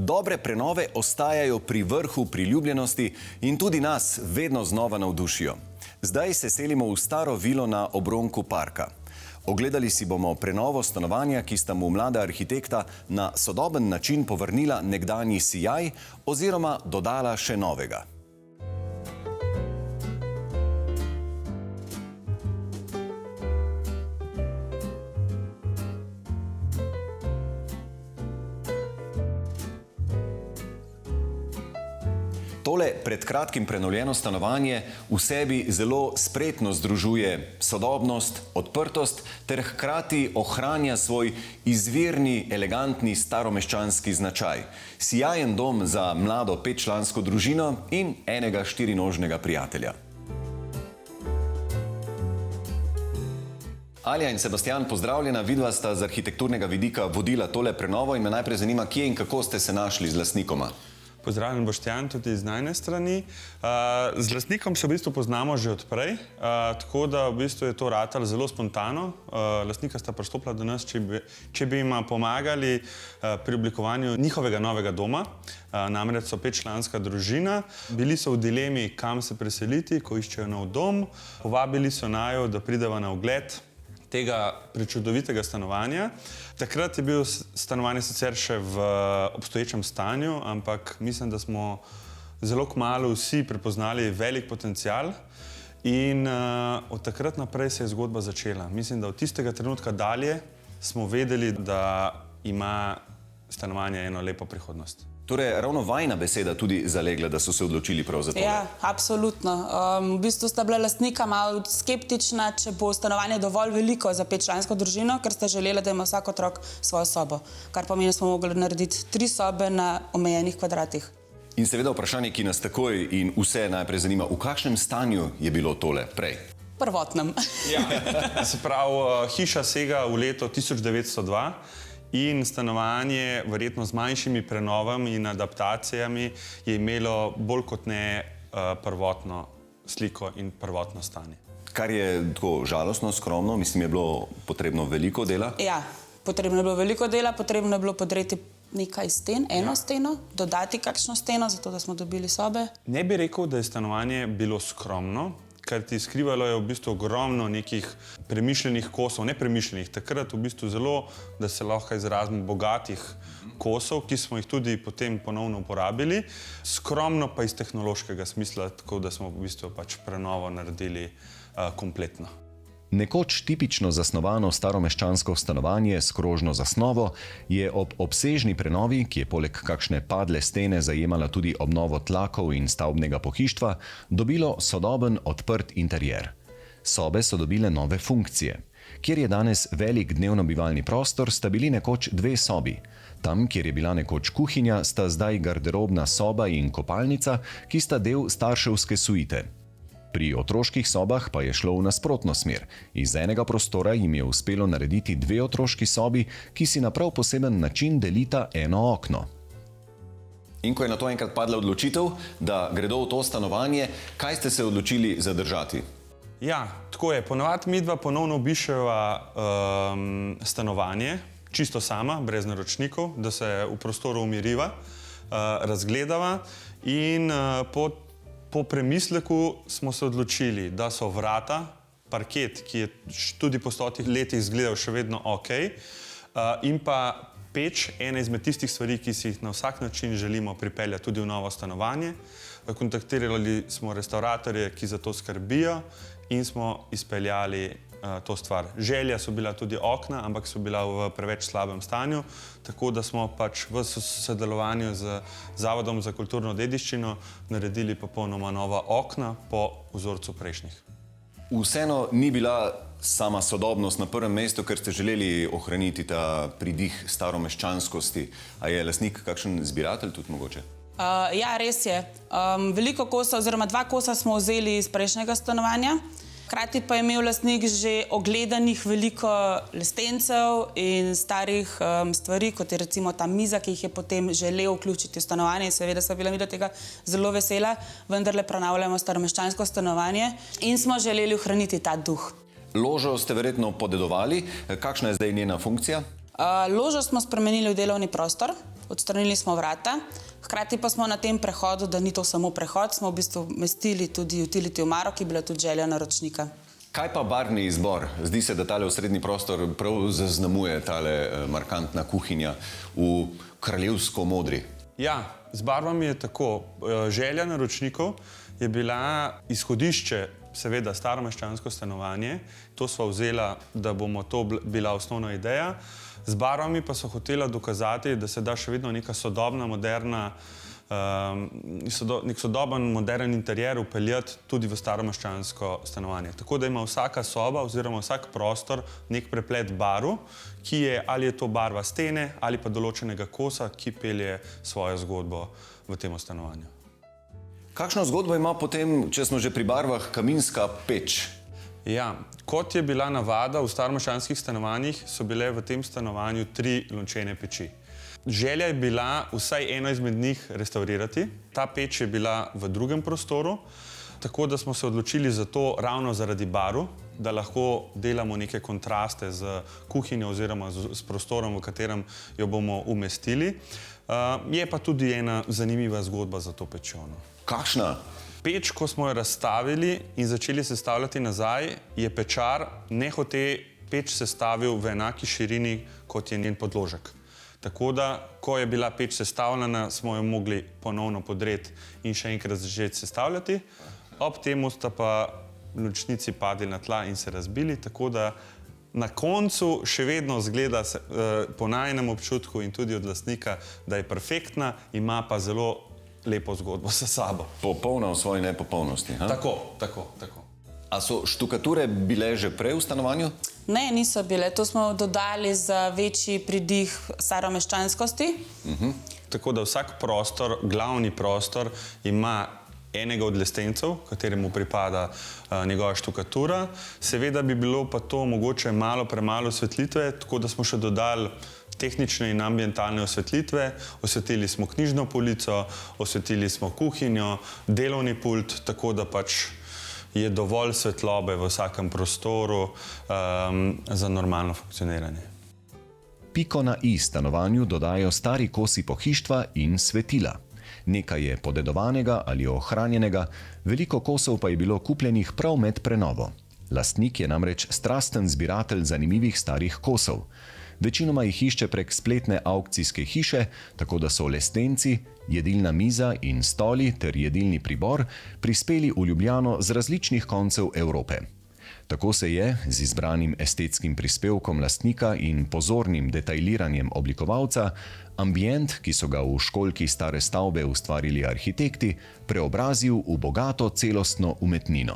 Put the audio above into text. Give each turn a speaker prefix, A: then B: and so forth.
A: Dobre prenove ostajajo pri vrhu priljubljenosti in tudi nas vedno znova navdušijo. Zdaj se selimo v staro vilo na obronku parka. Ogledali si bomo prenovo stanovanja, ki sta mu mlada arhitekta na sodoben način povrnila nekdanji sijaj oziroma dodala še novega. Tole pred kratkim prenovljeno stanovanje v sebi zelo spretno združuje sodobnost, odprtost ter hkrati ohranja svoj izvirni, elegantni staromeščanski značaj. Sijajen dom za mlado 5-člansko družino in enega 4-nožnega prijatelja. Alja in Sebastian, pozdravljena, vidva sta z arhitekturnega vidika vodila tole prenovo in me najprej zanima, kje in kako ste se našli z lastnikoma.
B: Pozdravljen, Boštjan, tudi iz najne strani. Z lastnikom se v bistvu poznamo že odprej, tako da v bistvu je to ratalo zelo spontano. Lastnika sta pristopila do nas, če bi jima pomagali pri oblikovanju njihovega novega doma. Namreč so 5-članska družina. Bili so v dilemi, kam se preseliti, ko iščejo nov dom. Povabili so naju, da prideva na ogled tega prečudovitega stanovanja. Takrat je bil stanovanje sicer še v obstoječem stanju, ampak mislim, da smo zelo kmalu vsi prepoznali velik potencial in od takrat naprej se je zgodba začela. Mislim, da od tistega trenutka dalje smo vedeli, da ima stanovanje eno lepo prihodnost.
A: Torej, ravno vajna beseda tudi zalegla, da so se odločili prav za to.
C: Ja, absolutno. V bistvu sta bila lastnika malo skeptična, če bo stanovanje dovolj veliko za 5-člansko družino, ker sta želela, da ima vsak otrok svojo sobo. Kar pomeni, da smo mogli narediti 3 sobe na omejenih kvadratih.
A: In seveda vprašanje, ki nas takoj in vse najprej zanima, v kakšnem stanju je bilo tole prej?
C: Prvotnem.
B: Ja, se pravi, hiša sega v leto 1902. In stanovanje, verjetno z manjšimi prenovami in adaptacijami, je imelo bolj kot ne prvotno sliko in prvotno stanje.
A: Kar je tako žalostno, skromno, mislim, je bilo potrebno veliko dela?
C: Ja, potrebno je bilo veliko dela, potrebno je bilo podreti nekaj sten, eno steno, dodati kakšno steno, zato da smo dobili sobe.
B: Ne bi rekel, da je stanovanje bilo skromno, ker ti skrivalo je v bistvu ogromno nekih premišljenih kosov, nepremišljenih, takrat v bistvu zelo, da se lahko izrazimo, bogatih kosov, ki smo jih tudi potem ponovno uporabili, skromno pa iz tehnološkega smisla, tako da smo v bistvu pač prenovo naredili kompletno.
A: Nekoč tipično zasnovano staromeščansko stanovanje s krožno zasnovo je ob obsežni prenovi, ki je poleg kakšne padle stene zajemala tudi obnovo tlakov in stavbnega pohištva, dobilo sodoben odprt interjer. Sobe so dobile nove funkcije. Kjer je danes velik dnevno-bivalni prostor, sta bili nekoč 2 sobi. Tam, kjer je bila nekoč kuhinja, sta zdaj garderobna soba in kopalnica, ki sta del starševske suite. Pri otroških sobah pa je šlo v nasprotno smer. Iz enega prostora jim je uspelo narediti 2 otroški sobi, ki si na prav poseben način delita eno okno. In ko je na to enkrat padla odločitev, da gredo v to stanovanje, kaj ste se odločili zadržati?
B: Ja, tako je. Ponavadi midva ponovno obiščeva stanovanje, čisto sama, brez naročnikov, da se v prostoru umiriva, razgledava in po premisleku smo se odločili, da so vrata, parket, ki je tudi po 100 letih izgledal še vedno ok, in pa peč, ena izmed tistih stvari, ki si jih na vsak način želimo pripeljati tudi v novo stanovanje. Kontaktirali smo restauratorje, ki za to skrbijo in smo izpeljali to stvar. Želja so bila tudi okna, ampak so bila v preveč slabem stanju, tako da smo pač v sodelovanju z Zavodom za kulturno dediščino naredili popolnoma nova okna po vzorcu prejšnjih.
A: Vseeno ni bila sama sodobnost na prvem mestu, ker ste želeli ohraniti ta pridih staromeščanskosti. A je lastnik kakšen zbiratelj tudi mogoče?
C: Ja, res je. Veliko kosa, oziroma 2 kosa smo vzeli iz prejšnjega stanovanja. Hkrati pa je imel lastnik že ogledanih veliko lestencev in starih stvari, kot je recimo ta miza, ki jih je potem želel vključiti v stanovanje. Seveda sem bila mi do tega zelo vesela, vendarle prenavljamo staromeščansko stanovanje in smo želeli ohraniti ta duh.
A: Ložo ste verjetno podedovali. Kakšna je zdaj njena funkcija?
C: Ložo smo spremenili v delovni prostor, odstranili smo vrata. Hkrati pa smo na tem prehodu, da ni to samo prehod, smo v bistvu umestili tudi utility omaro, ki je bila tudi želja naročnika.
A: Kaj pa barvni izbor? Zdi se, da tale osrednji prostor prav zaznamuje tale markantna kuhinja v kraljevsko modri.
B: Ja, z barvami je tako. Želja naročnikov je bila izhodišče, seveda staromeščansko stanovanje. To sva vzela, da bomo to bila osnovna ideja. Z barvami pa so hotela dokazati, da se da še vedno neka sodobna, moderna, nek sodoben, modern interjer vpeljati tudi v staromeščansko stanovanje. Tako da ima vsaka soba oziroma vsak prostor nek preplet barv, ki je, ali je to barva stene ali pa določenega kosa, ki pelje svojo zgodbo v tem stanovanju.
A: Kakšno zgodbo ima potem, če smo že pri barvah, kaminska peč?
B: Ja, kot je bila navada v staromeščanskih stanovanjih, so bile v tem stanovanju 3 lončene peči. Želja je bila vsaj eno izmed njih restavrirati. Ta peč je bila v drugem prostoru, tako da smo se odločili za to ravno zaradi barv, da lahko delamo neke kontraste z kuhinjo oziroma s prostorom, v katerem jo bomo umestili. Je pa tudi ena zanimiva zgodba za to pečjo.
A: Kakšna?
B: Peč, ko smo jo razstavili in začeli sestavljati nazaj, je pečar nehote peč sestavil v enaki širini, kot je njen podložek. Tako da, ko je bila peč sestavljena, smo jo mogli ponovno podreti in še enkrat začeti sestavljati. Ob temu sta pa lončnici padli na tla in se razbili, tako da na koncu še vedno zgleda po najinem občutku in tudi od lastnika, da je perfektna, ima pa zelo lepo zgodbo za sabo.
A: Popolna v svoji nepopolnosti.
B: Tako.
A: A so štukature bile že prej v stanovanju?
C: Ne, niso bile. To smo dodali za večji pridih staromeščanskosti.
B: Tako da vsak prostor, glavni prostor, ima enega od lestencev, kateremu pripada njegova štukatura. Seveda bi bilo pa to mogoče malo premalo osvetlitve, tako da smo še dodali tehnične in ambientalne osvetlitve. Osvetlili smo knjižno polico, osvetlili smo kuhinjo, delovni pult, tako da pač je dovolj svetlobe v vsakem prostoru za normalno funkcioniranje.
A: Piko na i stanovanju dodajo stari kosi pohištva in svetila. Nekaj je podedovanega ali ohranjenega, veliko kosov pa je bilo kupljenih prav med prenovo. Lastnik je namreč strasten zbiratelj zanimivih starih kosov. Večinoma jih išče prek spletne aukcijske hiše, tako da so lestenci, jedilna miza in stoli ter jedilni pribor prispeli v Ljubljano z različnih koncev Evrope. Tako se je, z izbranim estetskim prispevkom lastnika in pozornim detajliranjem oblikovalca, ambient, ki so ga v školjki stare stavbe ustvarili arhitekti, preobrazil v bogato celostno umetnino.